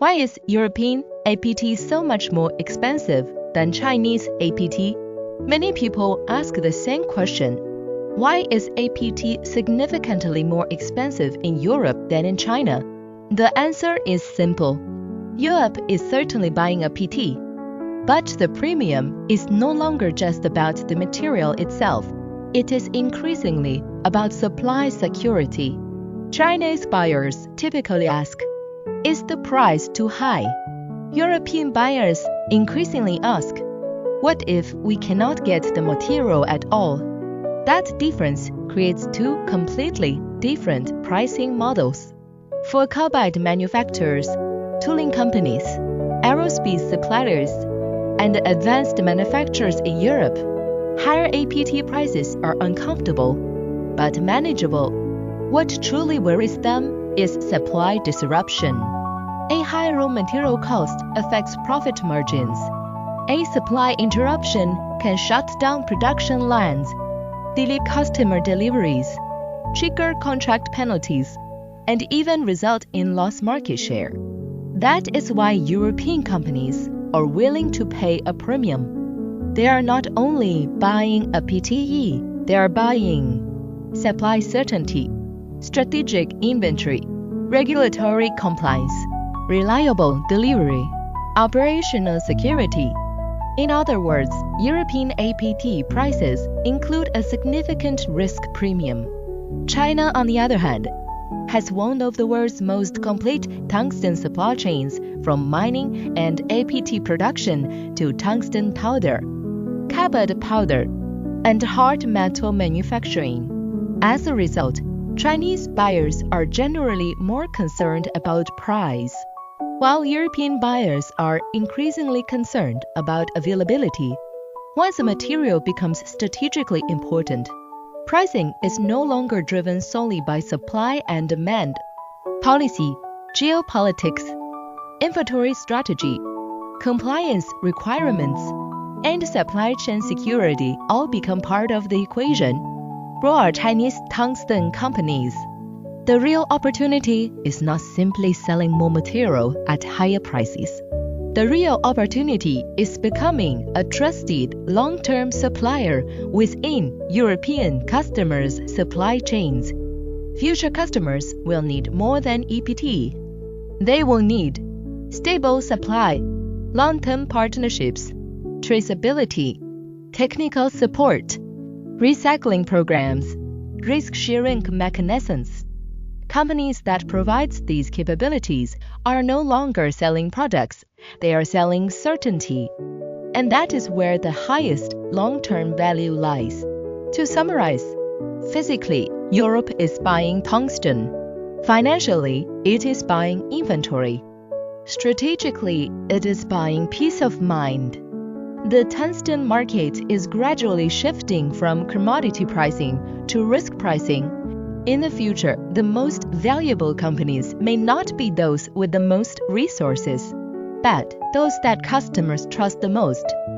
Why is European APT so much more expensive than Chinese APT? Many people ask the same question. Why is APT significantly more expensive in Europe than in China? The answer is simple. Europe is certainly buying a PT, but the premium is no longer just about the material itself. It is increasingly about supply security. Chinese buyers typically ask, is the price too high? European buyers increasingly ask, what if we cannot get the material at all? That difference creates two completely different pricing models. For carbide manufacturers, tooling companies, aerospace suppliers, and advanced manufacturers in Europe, higher APT prices are uncomfortable, but manageable. What truly worries them is supply disruption. A high raw material cost affects profit margins. A supply interruption can shut down production lines, delay customer deliveries, trigger contract penalties, and even result in lost market share. That is why European companies are willing to pay a premium. They are not only buying a PTE, they are buying supply certainty, strategic inventory, regulatory compliance, reliable delivery, operational security. In other words, European APT prices include a significant risk premium. China, on the other hand, has one of the world's most complete tungsten supply chains, from mining and APT production to tungsten powder, cathode powder, and hard metal manufacturing. As a result, Chinese buyers are generally more concerned about price, while European buyers are increasingly concerned about availability. Once a material becomes strategically important, pricing is no longer driven solely by supply and demand. Policy, geopolitics, inventory strategy, compliance requirements, and supply chain security all become part of the equation. For Chinese tungsten companies, the real opportunity is not simply selling more material at higher prices. The real opportunity is becoming a trusted long-term supplier within European customers' supply chains. Future customers will need more than APT. They will need stable supply, long-term partnerships, traceability, technical support, recycling programs, risk-sharing mechanisms. Companies that provide these capabilities are no longer selling products, they are selling certainty. And that is where the highest long-term value lies. To summarize, physically, Europe is buying tungsten. Financially, it is buying inventory. Strategically, it is buying peace of mind. The tungsten market is gradually shifting from commodity pricing to risk pricing. In the future, the most valuable companies may not be those with the most resources, but those that customers trust the most.